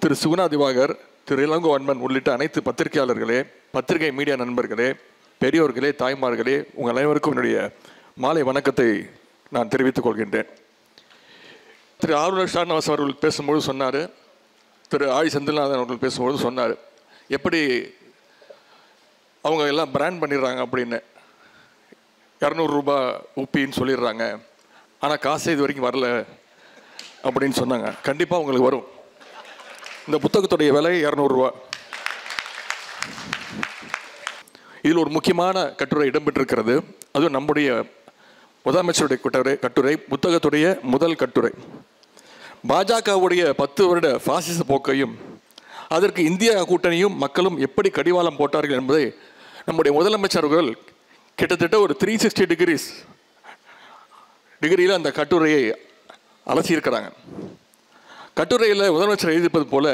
திரு சுகுணா திவாகர், திரு இளங்கோ அன்பன் உள்ளிட்ட அனைத்து பத்திரிகையாளர்களே, பத்திரிகை மீடியா நண்பர்களே, பெரியோர்களே, தாய்மார்களே, உங்கள் அனைவருக்கும் என்னுடைய மாலை வணக்கத்தை நான் தெரிவித்துக் கொள்கின்றேன். திரு ஆளுநர் ஷானவாஸ் அவர்கள் பேசும்போது சொன்னார், திரு ஆழி செந்தில்நாதன் அவர்கள் பேசும்போது சொன்னார், எப்படி அவங்க எல்லாம் பிராண்ட் பண்ணிடுறாங்க அப்படின்னு. 200 ரூபாய் உப்பின்னு சொல்லிடுறாங்க, ஆனால் காசு இது வரைக்கும் வரல அப்படின்னு சொன்னாங்க. கண்டிப்பாக உங்களுக்கு வரும். இந்த புத்தகத்துடைய விலை 200 ரூபா. இதில் ஒரு முக்கியமான கட்டுரை இடம்பெற்றிருக்கிறது. அதுவும் நம்முடைய முதலமைச்சருடைய கட்டுரை, புத்தகத்துடைய முதல் கட்டுரை. பாஜகவுடைய 10 வருட பாசிச போக்கையும் அதற்கு இந்திய கூட்டணியும் மக்களும் எப்படி கடிவாளம் போட்டார்கள் என்பதை நம்முடைய முதலமைச்சர்கள் கிட்டத்தட்ட ஒரு 360 டிகிரியில் அந்த கட்டுரையை அலசியிருக்கிறாங்க. கட்டுரையில் முதலமைச்சர் எழுதியிருப்பது போல,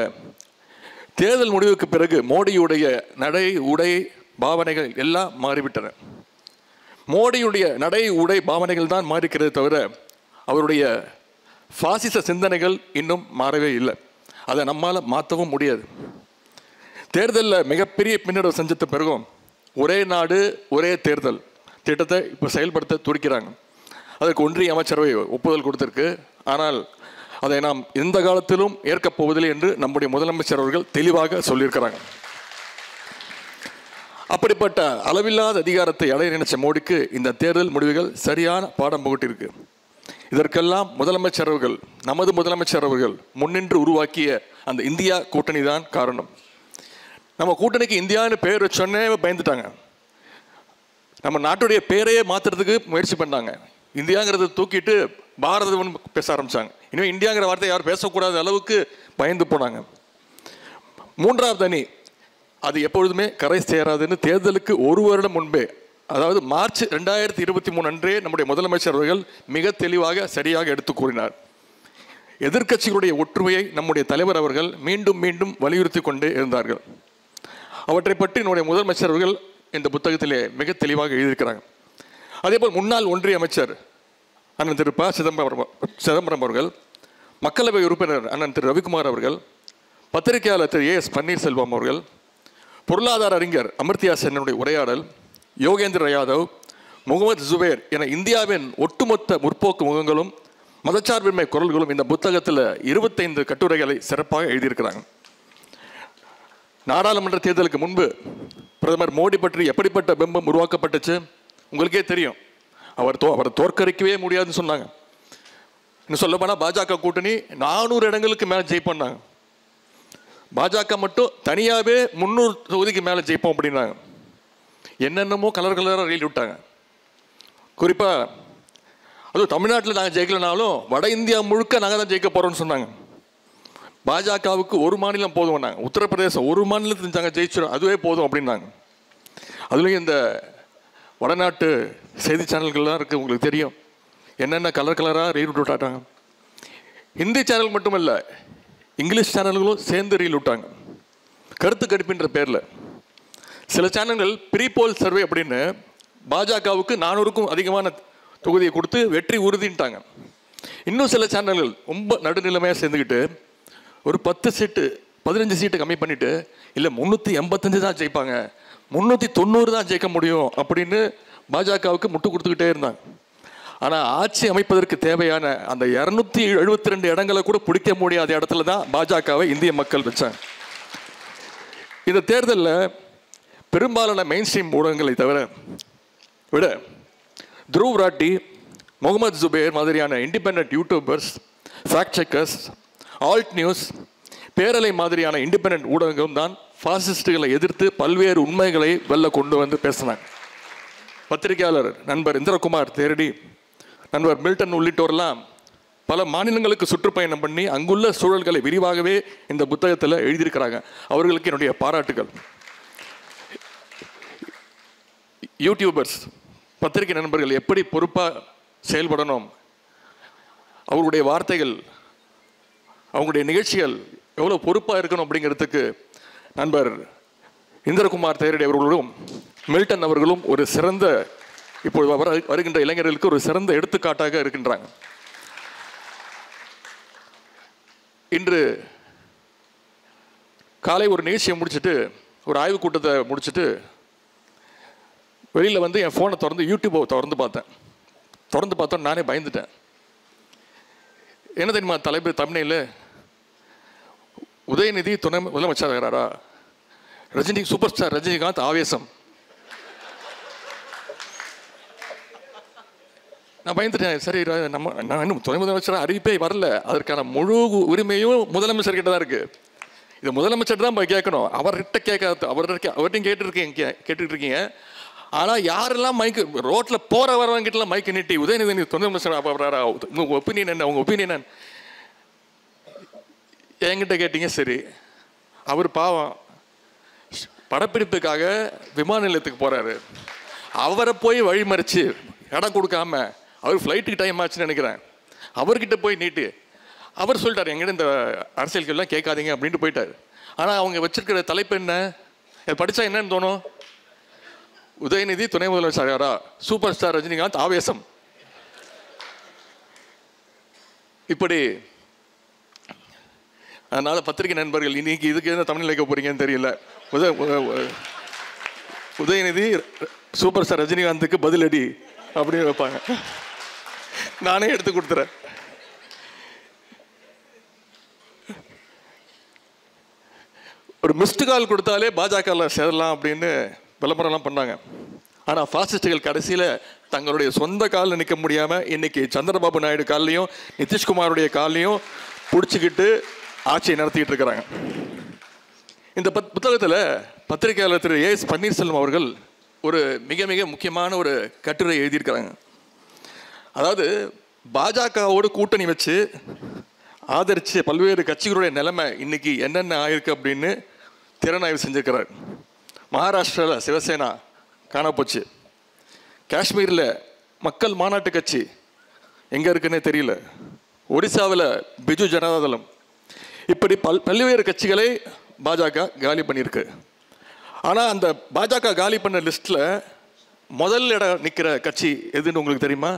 தேர்தல் முடிவுக்கு பிறகு மோடியுடைய நடை, உடை, பாவனைகள் எல்லாம் மாறிவிட்டன. மோடியுடைய நடை, உடை, பாவனைகள் தான் மாறிக்கிறது தவிர அவருடைய பாசிச சிந்தனைகள் இன்னும் மாறவே இல்லை. அதை நம்மால் மாற்றவும் முடியாது. தேர்தலில் மிகப்பெரிய பின்னடைவு செஞ்ச பிறகும் ஒரே நாடு ஒரே தேர்தல் திட்டத்தை இப்போ செயல்படுத்த துடிக்கிறாங்க. அதற்கு ஒன்றிய அமைச்சரவை ஒப்புதல் கொடுத்திருக்கு. ஆனால் அதை நாம் எந்த காலத்திலும் ஏற்கப் போவதில்லை என்று நம்முடைய முதலமைச்சர் அவர்கள் தெளிவாக சொல்லியிருக்கிறாங்க. அப்படிப்பட்ட அளவில்லாத அதிகாரத்தை அடைய நினைச்ச மோடிக்கு இந்த தேர்தல் முடிவுகள் சரியான பாடம் புகட்டியிருக்கு. இதற்கெல்லாம் முதலமைச்சர் அவர்கள், நமது முதலமைச்சர் அவர்கள் முன்னின்று உருவாக்கிய அந்த இந்தியா கூட்டணி தான் காரணம். நம்ம கூட்டணிக்கு இந்தியான்னு பேர் வச்சோன்னே பயந்துட்டாங்க. நம்ம நாட்டுடைய பேரையே மாற்றுறதுக்கு முயற்சி பண்ணாங்க. இந்தியாங்கிறத தூக்கிட்டு பாரதம்னு பேச ஆரம்பித்தாங்க. இனிமேல் இந்தியாங்கிற வார்த்தை யாரும் பேசக்கூடாத அளவுக்கு பயந்து போனாங்க. மூன்றாவது அணி அது எப்பொழுதுமே கரை சேராதுன்னு தேர்தலுக்கு 1 வருடம் முன்பே, அதாவது மார்ச் 2023 அன்றே நம்முடைய முதலமைச்சர் அவர்கள் மிக தெளிவாக சரியாக எடுத்து கூறினார். எதிர்க்கட்சிகளுடைய ஒற்றுமையை நம்முடைய தலைவர் அவர்கள் மீண்டும் மீண்டும் வலியுறுத்தி கொண்டே இருந்தார்கள். அவற்றை பற்றி நம்முடைய முதலமைச்சர் அவர்கள் இந்த புத்தகத்திலே மிக தெளிவாக எழுதியிருக்கிறாங்க. அதேபோல் முன்னாள் ஒன்றிய அமைச்சர் அண்ணன் திரு ப. சிதம்பரம் அவர்கள், மக்களவை உறுப்பினர் அண்ணன் திரு ரவிக்குமார் அவர்கள், பத்திரிகையாளர் திரு A.S. பன்னீர்செல்வம் அவர்கள், பொருளாதார அறிஞர் அமர்த்தியா சென்னுடைய உரையாடல், யோகேந்திர யாதவ், முகமது ஜுபேர் என இந்தியாவின் ஒட்டுமொத்த முற்போக்கு முகங்களும் மதச்சார்பின்மை குரல்களும் இந்த புத்தகத்தில் 25 கட்டுரைகளை சிறப்பாக எழுதியிருக்கிறாங்க. நாடாளுமன்ற தேர்தலுக்கு முன்பு பிரதமர் மோடி பற்றி எப்படிப்பட்ட பிம்பம் உருவாக்கப்பட்டுச்சு உங்களுக்கே தெரியும். அவர் தோற்கடிக்கவே முடியாதுன்னு சொன்னாங்க. இன்னும் சொல்ல போனால் பாஜக கூட்டணி 400 இடங்களுக்கு மேலே ஜெயிப்போம்னாங்க. பாஜக மட்டும் தனியாகவே 300 தொகுதிக்கு மேலே ஜெயிப்போம் அப்படின்னாங்க. என்னென்னமோ கலராக ரீல் விட்டாங்க. குறிப்பாக அதுவும் தமிழ்நாட்டில் நாங்கள் ஜெயிக்கலனாலும் வட இந்தியா முழுக்க நாங்கள் தான் ஜெயிக்க போகிறோம்னு சொன்னாங்க. பாஜகவுக்கு 1 மாநிலம் போதும்னாங்க. உத்தரப்பிரதேசம் 1 மாநிலத்தில் நாங்கள் ஜெயிச்சிடும், அதுவே போதும் அப்படின்னாங்க. அதுலேயும் இந்த வடநாட்டு செய்தி சேனல்கள்லாம் இருக்குது, உங்களுக்கு தெரியும். என்னென்ன கலராக ரீல் விட்டாங்க. ஹிந்தி சேனல் மட்டும் இல்லை, இங்கிலீஷ் சேனல்களும் சேர்ந்து ரீல் விட்டாங்க. கருத்து கணிப்பின்ற பேரில் சில சேனல்கள் ப்ரீபோல் சர்வே அப்படின்னு பாஜகவுக்கு 400க்கும் அதிகமான தொகுதியை கொடுத்து வெற்றி உறுதின்ட்டாங்க. இன்னும் சில சேனல்கள் ரொம்ப நடுநிலைமையாக சேர்ந்துக்கிட்டு ஒரு 10 சீட்டு 15 சீட்டு கம்மி பண்ணிவிட்டு, இல்லை 385 தான் ஜெயிப்பாங்க, 390 தான் ஜெயிக்க முடியும் அப்படின்னு பாஜகவுக்கு முட்டு கொடுத்துக்கிட்டே இருந்தாங்க. ஆனால் ஆட்சி அமைப்பதற்கு தேவையான அந்த 272 இடங்களை கூட பிடிக்க முடியாத இடத்துல தான் பாஜகவை இந்திய மக்கள் வச்சாங்க. இந்த தேர்தலில் பெரும்பாலான மெயின் ஸ்ட்ரீம் ஊடகங்களை விட துருவ் ராட்டி, முகமது ஜுபேர் மாதிரியான independent YouTubers, fact checkers, Alt News, பேரலை மாதிரியான இண்டிபெண்ட் ஊடகங்களும் தான் பாசிஸ்டுகளை எதிர்த்து பல்வேறு உண்மைகளை வெளில கொண்டு வந்து பேசினாங்க. பத்திரிகையாளர் நண்பர் இந்திரகுமார் தேரடி, நண்பர் மில்டன் உள்ளிட்டோரெல்லாம் பல மாநிலங்களுக்கு சுற்றுப்பயணம் பண்ணி அங்குள்ள சூழல்களை விரிவாகவே இந்த புத்தகத்தில் எழுதியிருக்கிறாங்க. அவர்களுக்கு என்னுடைய பாராட்டுகள். யூடியூபர்ஸ், பத்திரிகை நண்பர்கள் எப்படி பொறுப்பாக செயல்படணும், அவருடைய வார்த்தைகள், அவங்களுடைய நிகழ்ச்சிகள் எவ்வளோ பொறுப்பாக இருக்கணும் அப்படிங்கிறதுக்கு நண்பர் இந்திரகுமார் தேரடி அவர்களும் மில்டன் அவர்களும் ஒரு சிறந்த, இப்பொழுது வருகின்ற இளைஞர்களுக்கு ஒரு சிறந்த எடுத்துக்காட்டாக இருக்கின்றாங்க. இன்று காலை ஒரு நிகழ்ச்சியை முடிச்சுட்டு, ஒரு ஆய்வு கூட்டத்தை முடிச்சுட்டு வெளியில் வந்து என் ஃபோனை திறந்து யூடியூப்பை திறந்து பார்த்தோம். நானே பயந்துட்டேன். என்ன தெரியுமா தலைப்பு தமிழில்? உதயநிதி துணை முதலமைச்சர் ஆகிறாரா, ரஜினி சூப்பர் ஸ்டார் ரஜினிகாந்த் ஆவேசம். நான் பயந்துட்டேன். சரி, நான் இன்னும் துணை முதலமைச்சராக அறிவிப்பே வரல, அதற்கான முழு உரிமையும் முதலமைச்சர்கிட்ட தான் இருக்குது. இது முதலமைச்சர் தான் கேட்கணும், அவர்கிட்ட கேட்காது. அவர்கிட்டையும் கேட்டுட்டு இருக்கீங்க. ஆனால் யாரெல்லாம் மைக்கு ரோட்டில் போகிற வரவங்கிட்டலாம் மைக்கு நீட்டி உதயநிதி துணை அமைச்சர் வர்றாரா, உங்கள் ஒப்பீனியன் என்ன, உங்கள் ஒப்பீனியன் என்ன என்கிட்ட கேட்டீங்க. சரி, அவர் பாவம் படப்பிடிப்புக்காக விமான நிலையத்துக்கு போகிறாரு. அவரை போய் வழிமறிச்சு இடம் கொடுக்காம, அவர் ஃப்ளைட்டுக்கு டைம் ஆச்சுன்னு நினைக்கிறேன், அவர்கிட்ட போய் நீட்டு அவர் சொல்லிட்டார், எங்கிட்ட இந்த அரசியல்கள்லாம் கேட்காதீங்க அப்படின்ட்டு போயிட்டார். ஆனால் அவங்க வச்சிருக்கிற தலைப்பு என்ன, படித்தா என்னன்னு தோணும்? உதயநிதி துணை முதலமைச்சரா, சூப்பர் ஸ்டார் ரஜினிகாந்த் ஆவேசம். இப்படி. அதனால பத்திரிகை நண்பர்கள், இன்னைக்கு இதுக்கு என்ன தமிழ் வைக்க போறீங்கன்னு தெரியல. உதயநிதி சூப்பர் ஸ்டார் ரஜினிகாந்துக்கு பதிலடி அப்படின்னு வைப்பாங்க. நானே எடுத்து கொடுத்துறேன். ஒரு மிஸ்டு கால் கொடுத்தாலே பாஜகவில் சேரலாம் அப்படின்னு விளம்பரம்லாம் பண்ணாங்க. ஆனால் பாசிஸ்டுகள் கடைசியில் தங்களுடைய சொந்த காலில் நிற்க முடியாமல் இன்னைக்கு சந்திரபாபு நாயுடு காலையும் நிதிஷ்குமாருடைய காலையும் பிடிச்சிக்கிட்டு ஆட்சியை நடத்திக்கிட்டு இருக்கிறாங்க. இந்த புத்தகத்தில் பத்திரிகையாளர் திரு ஏஎஸ் பன்னீர்செல்வம் அவர்கள் ஒரு மிக மிக முக்கியமான ஒரு கட்டுரை எழுதியிருக்கிறாங்க. அதாவது பாஜகவோடு கூட்டணி வச்சு ஆதரித்து பல்வேறு கட்சிகளுடைய நிலைமை இன்னைக்கு என்னென்ன ஆயிருக்கு அப்படின்னு திறனாய்வு செஞ்சுருக்கிறார். மகாராஷ்டிராவில் சிவசேனா காணப்போச்சு. காஷ்மீரில் மக்கள் மாநாட்டு கட்சி எங்கே இருக்குன்னே தெரியல. ஒடிசாவில் பிஜு ஜனதாதளம். இப்படி பல்வேறு கட்சிகளை பாஜக காலி பண்ணியிருக்கு. ஆனால் அந்த பாஜக காலி பண்ண லிஸ்ட்டில் முதல் இடம் நிற்கிற கட்சி எதுன்னு உங்களுக்கு தெரியுமா?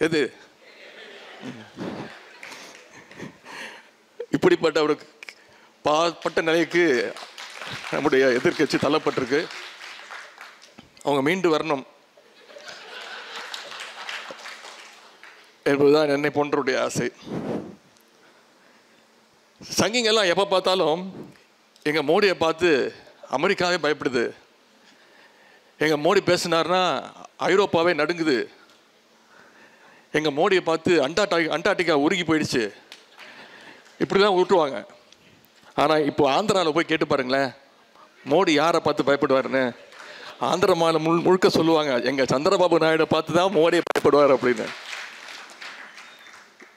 எது? இப்படிப்பட்ட ஒரு பாற்பட்ட நிலைக்கு நம்முடைய எதிர்கட்சி தள்ளப்பட்டிருக்கு. அவங்க மீண்டு வரணும் என்பதுதான் என்னை போன்றவருடைய ஆசை. சங்கிங்கெல்லாம் எப்போ பார்த்தாலும் எங்கள் மோடியை பார்த்து அமெரிக்காவே பயப்படுது, எங்கள் மோடி பேசினார்னா ஐரோப்பாவே நடுங்குது, எங்கள் மோடியை பார்த்து அண்டார்டிகா உருகி போயிடுச்சு, இப்படிலாம் ஊட்டுவாங்க. ஆனால் இப்போ ஆந்திராவில் போய் கேட்டு பாருங்களேன், மோடி யாரை பார்த்து பயப்படுவாருன்னு. ஆந்திர மாநிலம் முழுக்க சொல்லுவாங்க, எங்கள் சந்திரபாபு நாயுடை பார்த்து தான் மோடியை பயப்படுவார் அப்படின்னு.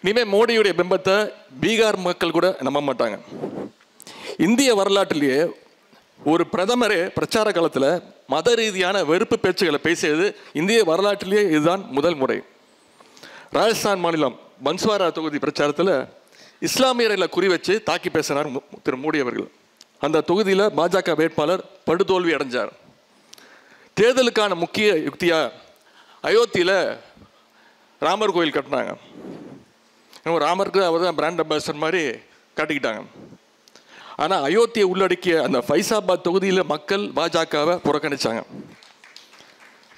இனிமேல் மோடியுடைய பிம்பத்தை பீகார் மக்கள் கூட நம்ப மாட்டாங்க. இந்திய வரலாற்றிலேயே ஒரு பிரதமரே பிரச்சார காலத்தில் மத ரீதியான வெறுப்பு பேச்சுகளை பேசியது இந்திய வரலாற்றிலேயே இதுதான் முதல் முறை. ராஜஸ்தான் மாநிலம் பன்ஸ்வாரா தொகுதி பிரச்சாரத்தில் இஸ்லாமியர்களை குறி வச்சு தாக்கி பேசினார் திரு மோடி அவர்கள். அந்த தொகுதியில் பாஜக வேட்பாளர் படுதோல்வி அடைஞ்சார். தேர்தலுக்கான முக்கிய யுக்தியாக அயோத்தியில் ராமர் கோயில் கட்டினாங்க. ராமருக்கு அவர் தான் பிராண்ட் அம்பாசிடர் மாதிரி காட்டிக்கிட்டாங்க. ஆனால் அயோத்தியை உள்ளடக்கிய அந்த ஃபைசாபாத் தொகுதியில் மக்கள் பாஜகவை புறக்கணித்தாங்க.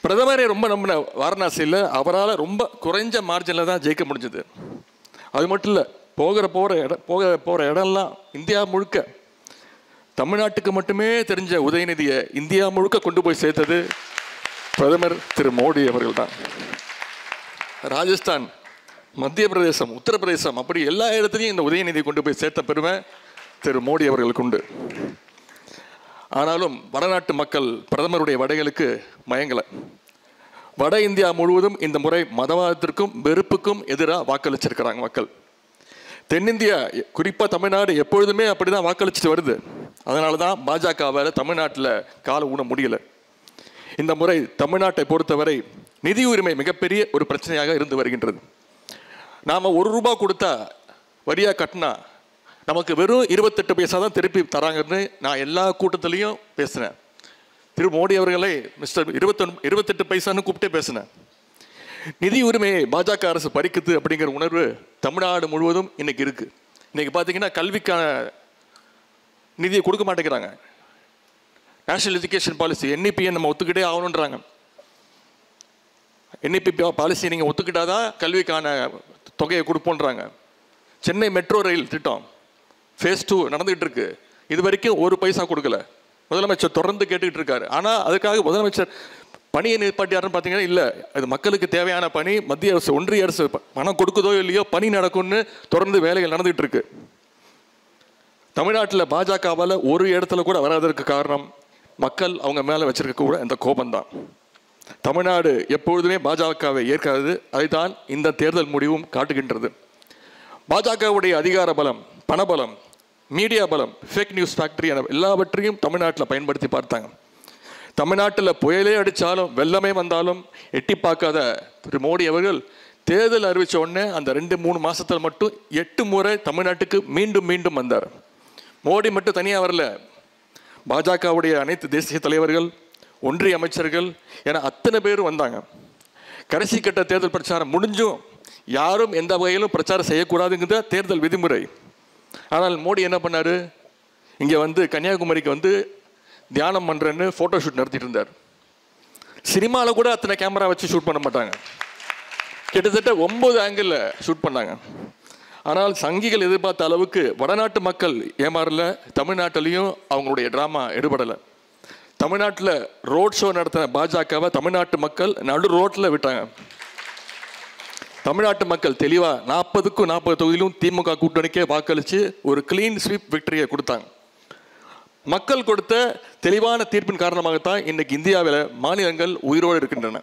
பிரதமரே ரொம்ப நம்பின வாரணாசியில் அவரால் ரொம்ப குறைஞ்ச மார்ஜினில் தான் ஜெயிக்க முடிஞ்சது. அது மட்டும் இல்லை, போகிற இடம்லாம் இந்தியா முழுக்க, தமிழ்நாட்டுக்கு மட்டுமே தெரிஞ்ச உதயநிதியை இந்தியா முழுக்க கொண்டு போய் சேர்த்தது பிரதமர் திரு மோடி அவர்கள் தான். ராஜஸ்தான், மத்திய பிரதேசம், உத்தரப்பிரதேசம், அப்படி எல்லா இடத்துலையும் இந்த உதயநிதியை கொண்டு போய் சேர்த்த பெருமை திரு மோடி அவர்களுக்கு உண்டு. ஆனாலும் வடநாட்டு மக்கள் பிரதமருடைய வடைகளுக்கு மயங்கலை. வட இந்தியா முழுவதும் இந்த முறை மதவாதத்திற்கும் வெறுப்புக்கும் எதிராக வாக்களிச்சிருக்கிறாங்க மக்கள். தென்னிந்தியா, குறிப்பாக தமிழ்நாடு எப்பொழுதுமே அப்படி தான் வாக்களிச்சுட்டு வருது. அதனால தான் பாஜகவால் தமிழ்நாட்டில் கால ஊன முடியலை. இந்த முறை தமிழ்நாட்டை பொறுத்தவரை நிதி உரிமை மிகப்பெரிய ஒரு பிரச்சனையாக இருந்து வருகின்றது. நாம் ₹1 கொடுத்தா வரியாக கட்டினா நமக்கு வெறும் 28 பைசா தான் திருப்பி தராங்கன்னு நான் எல்லா கூட்டத்திலையும் பேசினேன். திரு மோடி அவர்களை மிஸ்டர் 28 பைசான்னு கூப்பிட்டே பேசினேன். நிதி உரிமையை பாஜக அரசு பறிக்குது அப்படிங்கிற உணர்வு தமிழ்நாடு முழுவதும் இன்னைக்கு இருக்கு. இன்னைக்கு பார்த்தீங்கன்னா கல்விக்கான நிதியை கொடுக்க மாட்டேங்கிறாங்க. நேஷனல் எஜுகேஷன் பாலிசி NEP நம்ம ஒத்துக்கிட்டே ஆகணுன்றாங்க. NEP பாலிசி நீங்கள் ஒத்துக்கிட்டாதான் கல்விக்கான தொகையை கொடுப்போன்றாங்க. சென்னை மெட்ரோ ரயில் திட்டம் ஃபேஸ் 2 நடந்துகிட்டு இருக்கு. இது வரைக்கும் ஒரு பைசா கொடுக்கல. முதலமைச்சர் தொடர்ந்து கேட்டுக்கிட்டு இருக்காரு. ஆனால் அதுக்காக முதலமைச்சர் பணியை நிற்பாட்டியாருன்னு பார்த்தீங்கன்னா இல்லை, அது மக்களுக்கு தேவையான பணி. மத்திய அரசு ஒன்றிய அரசு பணம் கொடுக்குதோ இல்லையோ பணி நடக்கும்னு தொடர்ந்து வேலைகள் நடந்துகிட்டு இருக்கு. தமிழ்நாட்டில் பாஜகவால் ஒரு இடத்துல கூட வராதற்கு காரணம் மக்கள் அவங்க மேலே வச்சிருக்க கூட இந்த கோபம்தான். தமிழ்நாடு எப்பொழுதுமே பாஜகவை ஏற்காது. அதைத்தான் இந்த தேர்தல் முடிவும் காட்டுகின்றது. பாஜகவுடைய அதிகார பலம், பணபலம், மீடியா பலம், ஃபேக் நியூஸ் ஃபேக்டரி என எல்லாவற்றையும் தமிழ்நாட்டில் பயன்படுத்தி பார்த்தாங்க. தமிழ்நாட்டில் புயலே அடித்தாலும் வெள்ளமே வந்தாலும் எட்டி பார்க்காத திரு மோடி அவர்கள் தேர்தல் அறிவித்த உடனே அந்த 2-3 மாதத்தில் மட்டும் 8 முறை தமிழ்நாட்டுக்கு மீண்டும் மீண்டும் வந்தார். மோடி மட்டும் தனியாக வரல, பாஜகவுடைய அனைத்து தேசிய தலைவர்கள், ஒன்றிய அமைச்சர்கள் என அத்தனை பேரும் வந்தாங்க. கடைசி கட்ட தேர்தல் பிரச்சாரம் முடிஞ்சும் யாரும் எந்த வகையிலும் பிரச்சாரம் செய்யக்கூடாதுங்கிற தேர்தல் விதிமுறை. ஆனால் மோடி என்ன பண்ணார், இங்கே வந்து கன்னியாகுமரிக்கு வந்து தியானம் பண்ணுறேன்னு ஃபோட்டோ ஷூட் நடத்திட்டு இருந்தார். சினிமாவில் கூட அத்தனை கேமரா வச்சு ஷூட் பண்ண மாட்டாங்க. கிட்டத்தட்ட 9 ஆங்கிளில் ஷூட் பண்ணாங்க. ஆனால் சங்கிகள் எதிர்பார்த்த அளவுக்கு வடநாட்டு மக்கள் ஏமாறல. தமிழ்நாட்டிலையும் அவங்களுடைய ட்ராமா எடுபடலை. தமிழ்நாட்டில் ரோட் ஷோ நடத்தின பாஜகவை தமிழ்நாட்டு மக்கள் நடு ரோட்டில் விட்டாங்க. தமிழ்நாட்டு மக்கள் தெளிவாக 40க்கும் 40 தொகுதியிலும் திமுக கூட்டணிக்கே வாக்களித்து ஒரு கிளீன் ஸ்வீப் விக்டரியை கொடுத்தாங்க. மக்கள் கொடுத்த தெளிவான தீர்ப்பின் காரணமாகத்தான் இன்னைக்கு இந்தியாவில் மாநிலங்கள் உயிரோடு இருக்கின்றன.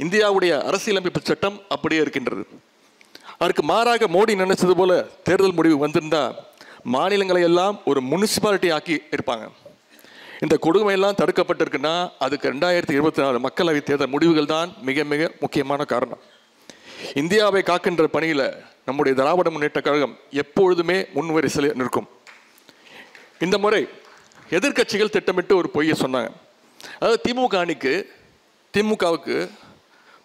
இந்தியாவுடைய அரசியலமைப்பு சட்டம் அப்படியே இருக்கின்றது. அதற்கு மாறாக மோடி நினைச்சது போல தேர்தல் முடிவு வந்திருந்தா மாநிலங்களை எல்லாம் ஒரு முனிசிபாலிட்டி ஆக்கி இருப்பாங்க. இந்த கொடுமையெல்லாம் தடுக்கப்பட்டிருக்குன்னா அதுக்கு 2024 மக்களவை தேர்தல் முடிவுகள் தான் மிக மிக முக்கியமான காரணம். இந்தியாவை காக்கின்ற பணியில் நம்முடைய திராவிட முன்னேற்ற கழகம் எப்பொழுதுமே முன்வரிசையில் நிற்கும். இந்த முறை எதிர்கட்சிகள் திட்டமிட்டு ஒரு பொய்யை சொன்னாங்க. அதாவது திமுகவுக்கு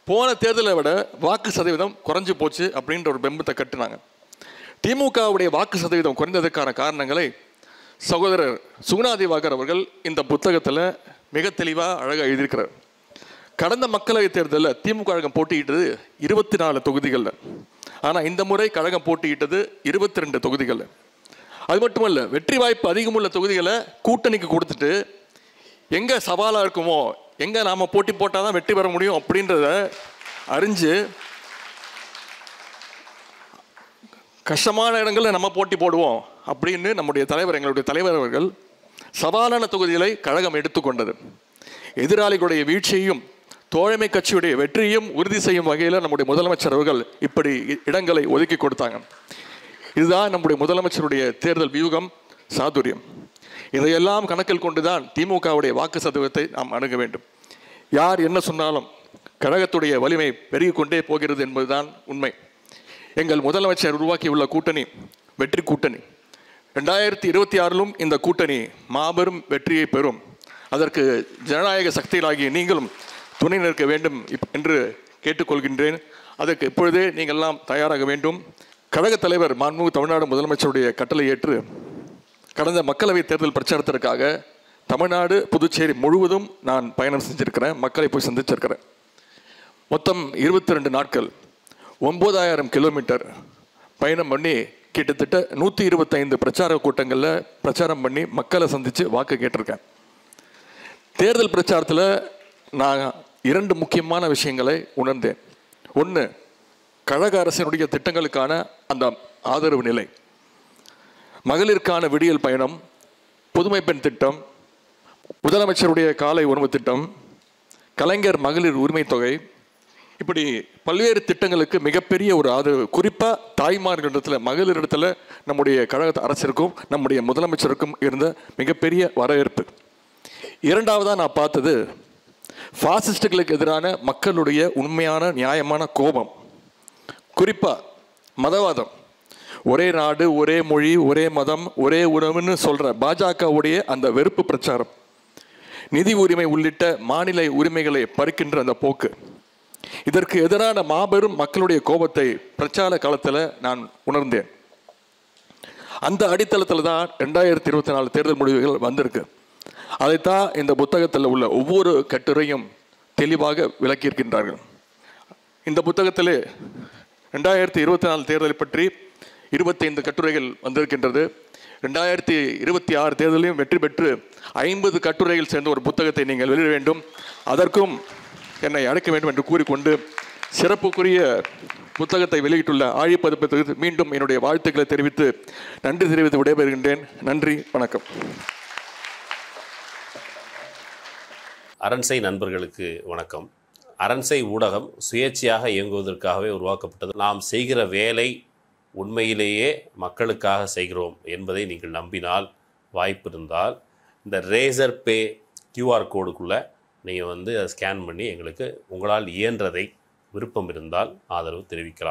போன தேர்தலை விட வாக்கு சதவீதம் குறைஞ்சி போச்சு அப்படின்ற ஒரு பிம்பத்தை கட்டினாங்க. திமுகவுடைய வாக்கு சதவீதம் குறைந்ததற்கான காரணங்களை சகோதரர் சுகுணா திவாகர் அவர்கள் இந்த புத்தகத்தில் மிக தெளிவாக அழகாக எழுதியிருக்கிறார். கடந்த மக்களவை தேர்தலில் திமுக கழகம் போட்டியிட்டது 24 தொகுதிகளில். ஆனால் இந்த முறை கழகம் போட்டியிட்டது 22 தொகுதிகளில். அது மட்டுமல்ல, வெற்றி வாய்ப்பு அதிகமுள்ள தொகுதிகளை கூட்டணிக்கு கொடுத்துட்டு எங்கே சவாலாக இருக்குமோ, எங்கே நாம் போட்டி போட்டால் தான் வெற்றி பெற முடியும் அப்படின்றத அறிஞ்சு கஷ்டமான இடங்களில் நம்ம போட்டி போடுவோம் அப்படின்னு எங்களுடைய தலைவர் அவர்கள் சவாலான தொகுதிகளை கழகம் எடுத்துக்கொண்டது. எதிராளிகளுடைய வீழ்ச்சியையும் தோழமை கட்சியுடைய வெற்றியையும் உறுதி செய்யும் வகையில் நம்முடைய முதலமைச்சர் அவர்கள் இப்படி இடங்களை ஒதுக்கி கொடுத்தாங்க. இதுதான் நம்முடைய முதலமைச்சருடைய தேர்தல் வியூகம், சாதுரியம். இதையெல்லாம் கணக்கில் கொண்டுதான் திமுகவுடைய வாக்கு சதவீதத்தை நாம் அணுக வேண்டும். யார் என்ன சொன்னாலும் கழகத்துடைய வலிமை பெருகிக் கொண்டே போகிறது என்பதுதான் உண்மை. எங்கள் முதலமைச்சர் உருவாக்கியுள்ள கூட்டணி வெற்றி கூட்டணி. 2026 இந்த கூட்டணி மாபெரும் வெற்றியை பெறும். அதற்கு ஜனநாயக சக்திகளாகிய நீங்களும் துணை நிற்க வேண்டும் என்று கேட்டுக்கொள்கின்றேன். அதற்கு இப்பொழுதே நீங்கள் எல்லாம் தயாராக வேண்டும். கழகத் தலைவர் மாண்புமிகு தமிழ்நாடு முதலமைச்சருடைய கட்டளை ஏற்று கடந்த மக்களவை தேர்தல் பிரச்சாரத்திற்காக தமிழ்நாடு, புதுச்சேரி முழுவதும் நான் பயணம் செஞ்சிருக்கிறேன். மக்களை போய் சந்திச்சிருக்கிறேன். மொத்தம் 22 நாட்கள் 9000 கிலோமீட்டர் பயணம் பண்ணி கிட்டத்தட்ட 125 பிரச்சார கூட்டங்களில் பிரச்சாரம் பண்ணி மக்களை சந்தித்து வாக்கு கேட்டிருக்கேன். தேர்தல் பிரச்சாரத்தில் நான் 2 முக்கியமான விஷயங்களை உணர்ந்தேன். ஒன்று, கழக அரசினுடைய திட்டங்களுக்கான அந்த ஆதரவு நிலை. மகளிருக்கான விடியல் பயணம், புதுமை பெண் திட்டம், முதலமைச்சருடைய காலை உணவு திட்டம், கலைஞர் மகளிர் உரிமை தொகை, இப்படி பல்வேறு திட்டங்களுக்கு மிகப்பெரிய ஒரு ஆதரவு. குறிப்பாக தாய்மார்களிடத்தில், மகளிரிடத்தில் நம்முடைய கழக அரசிற்கும் நம்முடைய முதலமைச்சருக்கும் இருந்த மிகப்பெரிய வரவேற்பு. இரண்டாவதாக நான் பார்த்தது பாசிஸ்டுகளுக்கு எதிரான மக்களுடைய உண்மையான நியாயமான கோபம். குறிப்பாக மதவாதம், ஒரே நாடு, ஒரே மொழி, ஒரே மதம், ஒரே உணவுன்னு சொல்கிற பாஜகவுடைய அந்த வெறுப்பு பிரச்சாரம், நிதி உரிமை உள்ளிட்ட மாநில உரிமைகளை பறிக்கின்ற அந்த போக்கு, இதற்கு எதிரான மாபெரும் மக்களுடைய கோபத்தை பிரச்சார காலத்தில் நான் உணர்ந்தேன். அந்த அடித்தளத்தில் தான் 2024 தேர்தல் முடிவுகள் வந்திருக்கு. அதைத்தான் இந்த புத்தகத்தில் உள்ள ஒவ்வொரு கட்டுரையும் தெளிவாக விளக்கியிருக்கின்றார்கள். இந்த புத்தகத்தில் 2024 தேர்தலை பற்றி 25 கட்டுரைகள் வந்திருக்கின்றது. 2026 தேர்தலையும் வெற்றி பெற்று 50 கட்டுரைகள் சேர்ந்த ஒரு புத்தகத்தை நீங்கள் வெளியிட வேண்டும், அதற்கும் என்னை அழைக்க வேண்டும் என்று கூறிக்கொண்டு சிறப்புக்குரிய புத்தகத்தை வெளியிட்டுள்ள ஆழிப்பதிப்பத்திற்கு மீண்டும் என்னுடைய வாழ்த்துக்களை தெரிவித்து நன்றி தெரிவித்து விடைபெறுகின்றேன். நன்றி, வணக்கம். அரண்சை நண்பர்களுக்கு வணக்கம். அரண்சை ஊடகம் சுயேட்சையாக இயங்குவதற்காகவே உருவாக்கப்பட்டது. நாம் செய்கிற வேலை உண்மையிலேயே மக்களுக்காக செய்கிறோம் என்பதை நீங்கள் நம்பினால், வாய்ப்பு இருந்தால் இந்த ரேசர் பே QR கோடுக்குள்ளே நீங்கள் அதை ஸ்கேன் பண்ணி எங்களுக்கு உங்களால் இயன்றதை விருப்பம் இருந்தால் ஆதரவு தெரிவிக்கலாம்.